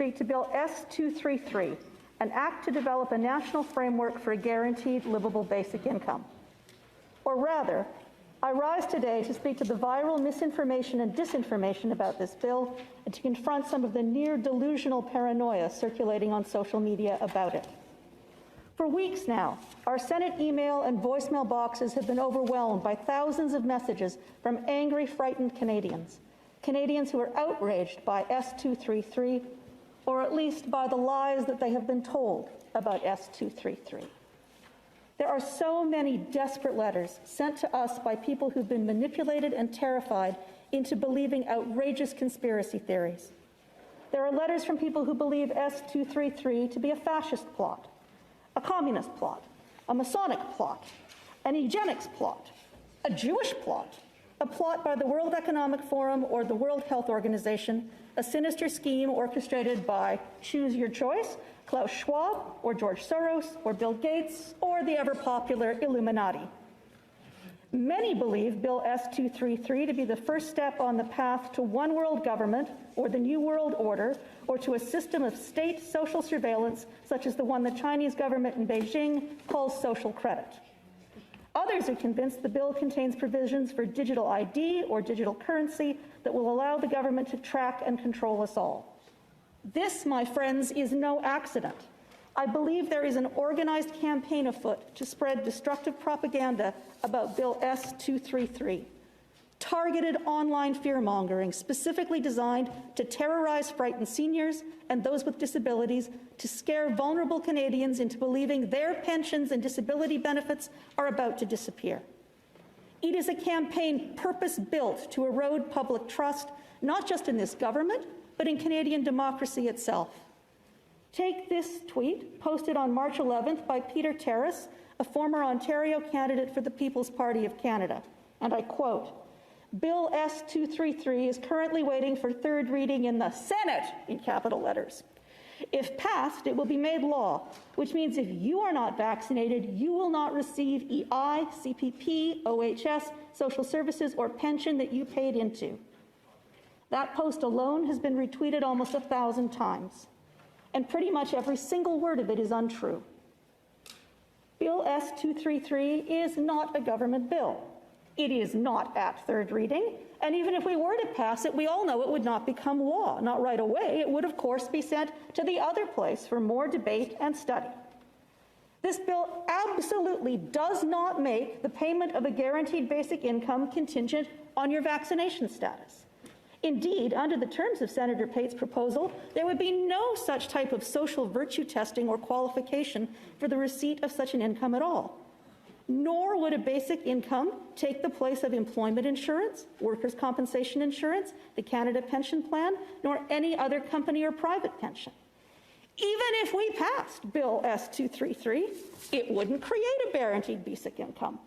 speak to Bill S-233, an act to develop a national framework for a guaranteed livable basic income. Or rather, I rise today to speak to the viral misinformation and disinformation about this bill and to confront some of the near delusional paranoia circulating on social media about it. For weeks now, our Senate email and voicemail boxes have been overwhelmed by thousands of messages from angry, frightened Canadians, Canadians who are outraged by S-233, or at least by the lies that they have been told about S-233. There are so many desperate letters sent to us by people who've been manipulated and terrified into believing outrageous conspiracy theories. There are letters from people who believe S-233 to be a fascist plot, a communist plot, a Masonic plot, an eugenics plot, a Jewish plot, a plot by the World Economic Forum or the World Health Organization, a sinister scheme orchestrated by, choose your choice, Klaus Schwab or George Soros or Bill Gates or the ever-popular Illuminati. Many believe Bill S-233 to be the first step on the path to one world government or the New World Order or to a system of state social surveillance such as the one the Chinese government in Beijing calls social credit. Others are convinced the bill contains provisions for digital ID or digital currency that will allow the government to track and control us all. This, my friends, is no accident. I believe there is an organized campaign afoot to spread destructive propaganda about Bill S-233, targeted online fear-mongering specifically designed to terrorize frightened seniors and those with disabilities, to scare vulnerable Canadians into believing their pensions and disability benefits are about to disappear. It is a campaign purpose-built to erode public trust, not just in this government, but in Canadian democracy itself. Take this tweet, posted on March 11th by Peter Terrace, a former Ontario candidate for the People's Party of Canada, and I quote, "Bill S-233 is currently waiting for third reading in the Senate," in capital letters. "If passed, it will be made law, which means if you are not vaccinated, you will not receive EI, CPP, OHS, social services, or pension that you paid into." That post alone has been retweeted almost 1,000 times, and pretty much every single word of it is untrue. Bill S-233 is not a government bill. It is not at third reading, and even if we were to pass it, we all know it would not become law. Not right away. It would, of course, be sent to the other place for more debate and study. This bill absolutely does not make the payment of a guaranteed basic income contingent on your vaccination status. Indeed, under the terms of Senator Pate's proposal, there would be no such type of social virtue testing or qualification for the receipt of such an income at all. Nor would a basic income take the place of employment insurance, workers' compensation insurance, the Canada Pension Plan, nor any other company or private pension. Even if we passed Bill S-233, it wouldn't create a guaranteed basic income.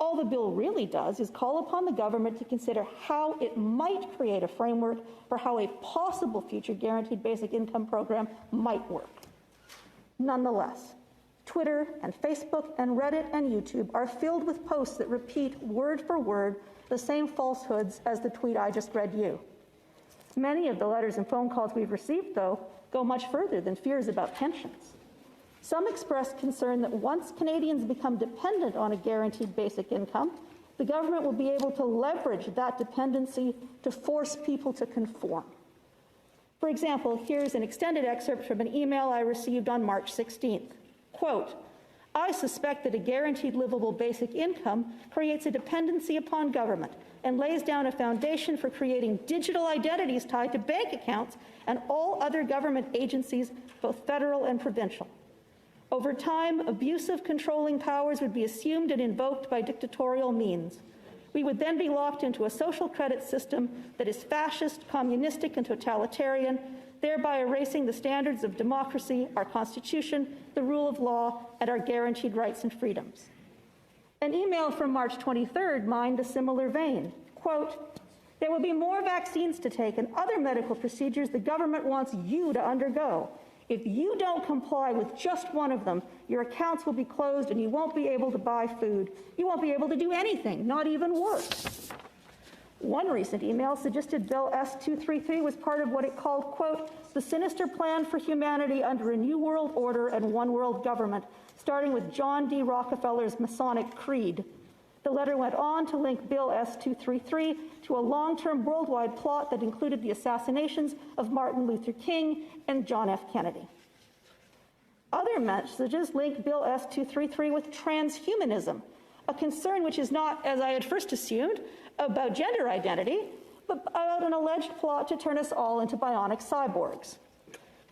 All the bill really does is call upon the government to consider how it might create a framework for how a possible future guaranteed basic income program might work. Nonetheless, Twitter and Facebook and Reddit and YouTube are filled with posts that repeat word for word the same falsehoods as the tweet I just read you. Many of the letters and phone calls we've received, though, go much further than fears about pensions. Some express concern that once Canadians become dependent on a guaranteed basic income, the government will be able to leverage that dependency to force people to conform. For example, here's an extended excerpt from an email I received on March 16th. Quote, "I suspect that a guaranteed livable basic income creates a dependency upon government and lays down a foundation for creating digital identities tied to bank accounts and all other government agencies, both federal and provincial. Over time, abusive controlling powers would be assumed and invoked by dictatorial means. We would then be locked into a social credit system that is fascist, communistic, and totalitarian, thereby erasing the standards of democracy, our Constitution, the rule of law, and our guaranteed rights and freedoms." An email from March 23rd mined a similar vein. Quote, "There will be more vaccines to take and other medical procedures the government wants you to undergo. If you don't comply with just one of them, your accounts will be closed and you won't be able to buy food. You won't be able to do anything, not even work." One recent email suggested Bill S-233 was part of what it called, quote, the sinister plan for humanity under a new world order and one world government, starting with John D. Rockefeller's Masonic Creed. The letter went on to link Bill S-233 to a long-term worldwide plot that included the assassinations of Martin Luther King and John F. Kennedy. Other messages link Bill S-233 with transhumanism, a concern which is not, as I had first assumed, about gender identity, but about an alleged plot to turn us all into bionic cyborgs.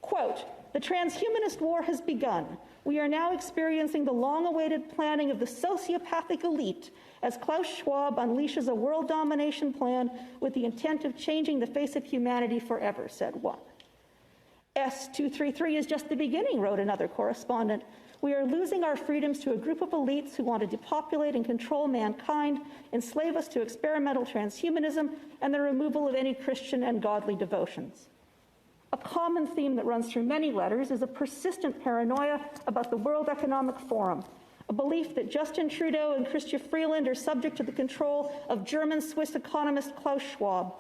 Quote, the transhumanist war has begun. We are now experiencing the long-awaited planning of the sociopathic elite as Klaus Schwab unleashes a world domination plan with the intent of changing the face of humanity forever, said one. S-233 is just the beginning, wrote another correspondent. We are losing our freedoms to a group of elites who want to depopulate and control mankind, enslave us to experimental transhumanism, and the removal of any Christian and godly devotions. A common theme that runs through many letters is a persistent paranoia about the World Economic Forum, a belief that Justin Trudeau and Chrystia Freeland are subject to the control of German-Swiss economist Klaus Schwab.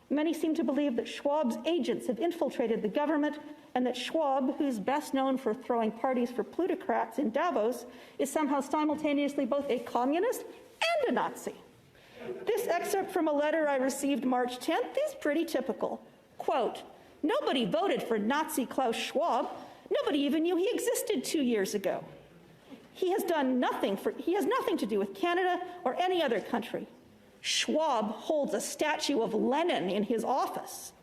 Many seem to believe that Schwab's agents have infiltrated the government and that Schwab, who's best known for throwing parties for plutocrats in Davos, is somehow simultaneously both a communist and a Nazi. This excerpt from a letter I received March 10th is pretty typical. Quote, nobody voted for Nazi Klaus Schwab. Nobody even knew he existed 2 years ago. He has nothing to do with Canada or any other country. Schwab holds a statue of Lenin in his office.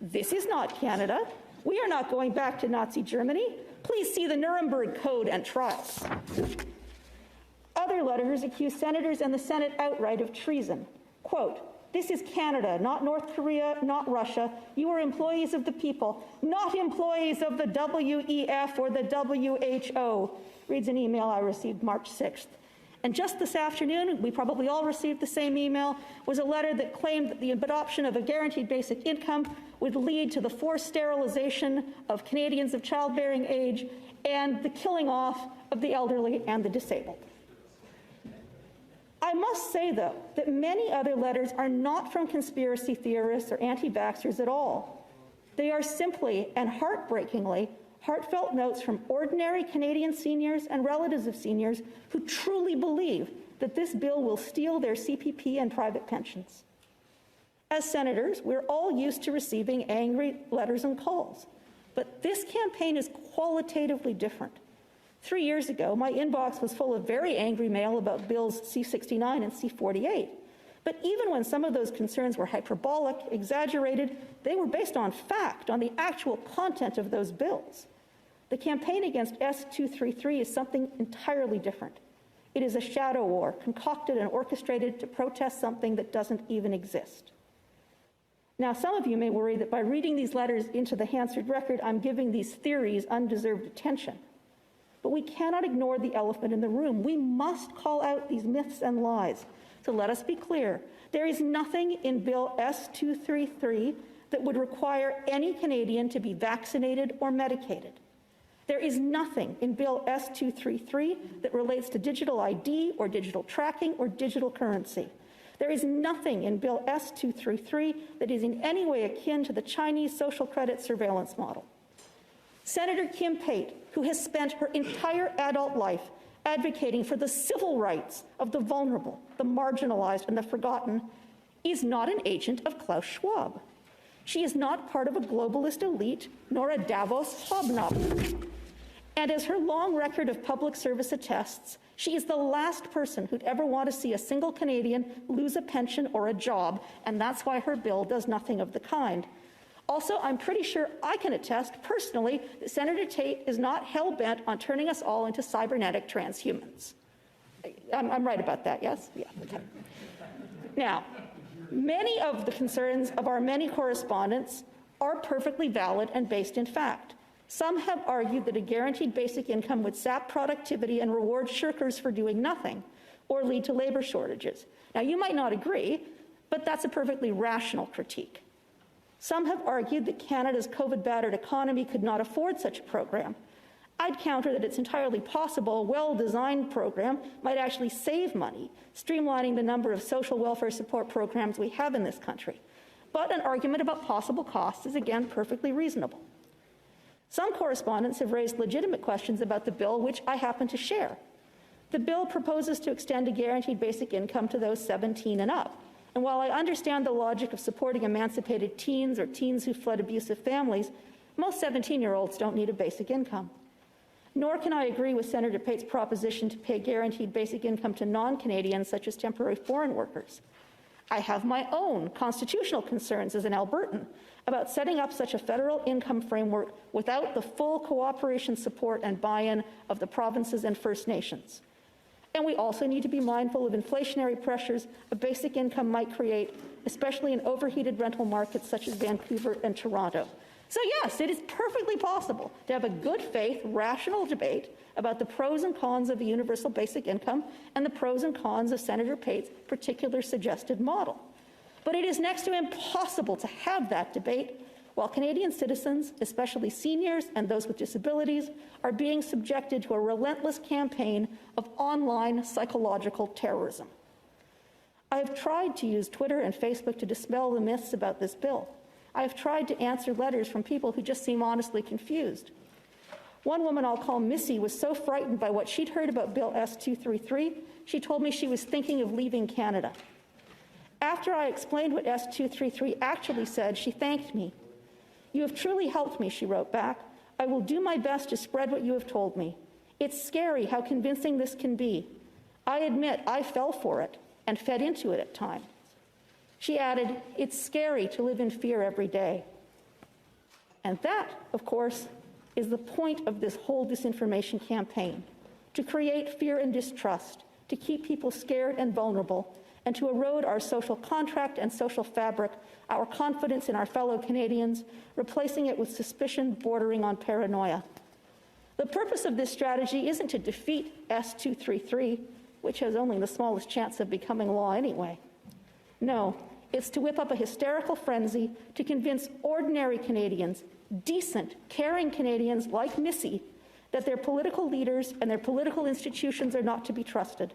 This is not Canada. We are not going back to Nazi Germany. Please see the Nuremberg Code and trials. Other letters accuse senators and the Senate outright of treason. Quote, this is Canada, not North Korea, not Russia. You are employees of the people, not employees of the WEF or the WHO, reads an email I received March 6th. And just this afternoon, we probably all received the same email, was a letter that claimed that the adoption of a guaranteed basic income would lead to the forced sterilization of Canadians of childbearing age and the killing off of the elderly and the disabled. I must say, though, that many other letters are not from conspiracy theorists or anti-vaxxers at all. They are simply, and heartbreakingly, heartfelt notes from ordinary Canadian seniors and relatives of seniors who truly believe that this bill will steal their CPP and private pensions. As senators, we're all used to receiving angry letters and calls, but this campaign is qualitatively different. 3 years ago, my inbox was full of very angry mail about bills C-69 and C-48. But even when some of those concerns were hyperbolic, exaggerated, they were based on fact, on the actual content of those bills. The campaign against S-233 is something entirely different. It is a shadow war, concocted and orchestrated to protest something that doesn't even exist. Now, some of you may worry that by reading these letters into the Hansard record, I'm giving these theories undeserved attention. But we cannot ignore the elephant in the room. We must call out these myths and lies. So let us be clear. There is nothing in Bill S-233 that would require any Canadian to be vaccinated or medicated. There is nothing in Bill S-233 that relates to digital ID or digital tracking or digital currency. There is nothing in Bill S-233 that is in any way akin to the Chinese social credit surveillance model. Senator Kim Pate, who has spent her entire adult life advocating for the civil rights of the vulnerable, the marginalized, and the forgotten, is not an agent of Klaus Schwab. She is not part of a globalist elite, nor a Davos hobnob. And as her long record of public service attests, she is the last person who'd ever want to see a single Canadian lose a pension or a job, and that's why her bill does nothing of the kind. Also, I'm pretty sure I can attest personally that Senator Tate is not hell-bent on turning us all into cybernetic transhumans. I'm right about that, yes? Yeah, okay. Now, many of the concerns of our many correspondents are perfectly valid and based in fact. Some have argued that a guaranteed basic income would sap productivity and reward shirkers for doing nothing, or lead to labor shortages. Now, you might not agree, but that's a perfectly rational critique. Some have argued that Canada's COVID-battered economy could not afford such a program. I'd counter that it's entirely possible a well-designed program might actually save money, streamlining the number of social welfare support programs we have in this country. But an argument about possible costs is again perfectly reasonable. Some correspondents have raised legitimate questions about the bill, which I happen to share. The bill proposes to extend a guaranteed basic income to those 17 and up. And while I understand the logic of supporting emancipated teens or teens who fled abusive families, most 17-year-olds don't need a basic income. Nor can I agree with Senator Pate's proposition to pay guaranteed basic income to non-Canadians, such as temporary foreign workers. I have my own constitutional concerns as an Albertan about setting up such a federal income framework without the full cooperation, support, and buy-in of the provinces and First Nations. And we also need to be mindful of inflationary pressures a basic income might create, especially in overheated rental markets such as Vancouver and Toronto. So yes, it is perfectly possible to have a good faith, rational debate about the pros and cons of a universal basic income and the pros and cons of Senator Pate's particular suggested model. But it is next to impossible to have that debate while Canadian citizens, especially seniors and those with disabilities, are being subjected to a relentless campaign of online psychological terrorism. I have tried to use Twitter and Facebook to dispel the myths about this bill. I have tried to answer letters from people who just seem honestly confused. One woman I'll call Missy was so frightened by what she'd heard about Bill S-233, she told me she was thinking of leaving Canada. After I explained what S-233 actually said, she thanked me. "You have truly helped me," she wrote back. "I will do my best to spread what you have told me. It's scary how convincing this can be. I admit I fell for it and fed into it at times." She added, "It's scary to live in fear every day." And that, of course, is the point of this whole disinformation campaign, to create fear and distrust, to keep people scared and vulnerable, and to erode our social contract and social fabric, our confidence in our fellow Canadians, replacing it with suspicion bordering on paranoia. The purpose of this strategy isn't to defeat S-233, which has only the smallest chance of becoming law anyway. No, it's to whip up a hysterical frenzy to convince ordinary Canadians, decent, caring Canadians like Missy, that their political leaders and their political institutions are not to be trusted,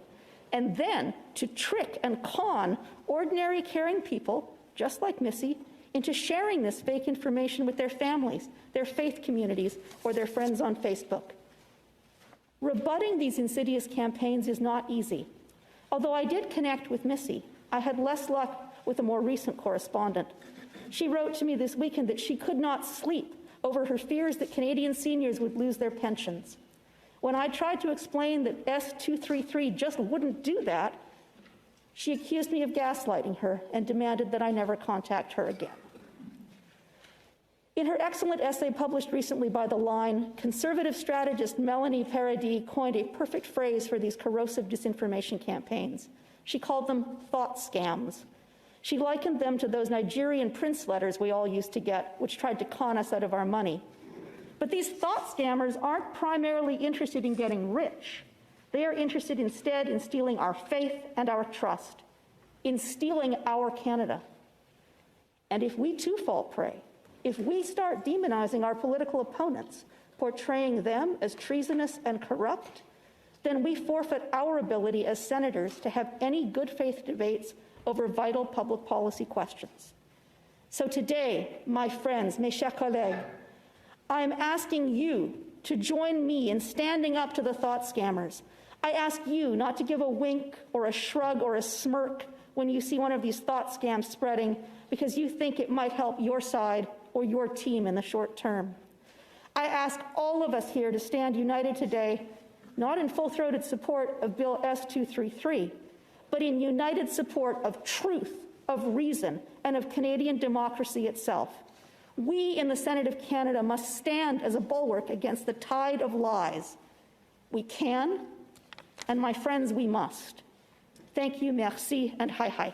and then to trick and con ordinary caring people, just like Missy, into sharing this fake information with their families, their faith communities, or their friends on Facebook. Rebutting these insidious campaigns is not easy. Although I did connect with Missy, I had less luck with a more recent correspondent. She wrote to me this weekend that she could not sleep over her fears that Canadian seniors would lose their pensions. When I tried to explain that S-233 just wouldn't do that, she accused me of gaslighting her and demanded that I never contact her again. In her excellent essay published recently by The Line, conservative strategist Melanie Paradis coined a perfect phrase for these corrosive disinformation campaigns. She called them thought scams. She likened them to those Nigerian prince letters we all used to get, which tried to con us out of our money. But these thought scammers aren't primarily interested in getting rich. They are interested instead in stealing our faith and our trust, in stealing our Canada. And if we too fall prey, if we start demonizing our political opponents, portraying them as treasonous and corrupt, then we forfeit our ability as senators to have any good faith debates over vital public policy questions. So today, my friends, mes chers collègues, I am asking you to join me in standing up to the thought scammers. I ask you not to give a wink or a shrug or a smirk when you see one of these thought scams spreading because you think it might help your side or your team in the short term. I ask all of us here to stand united today, not in full-throated support of Bill S-233, but in united support of truth, of reason, and of Canadian democracy itself. We in the Senate of Canada must stand as a bulwark against the tide of lies. We can, and my friends, we must. Thank you, merci, and hi-hi.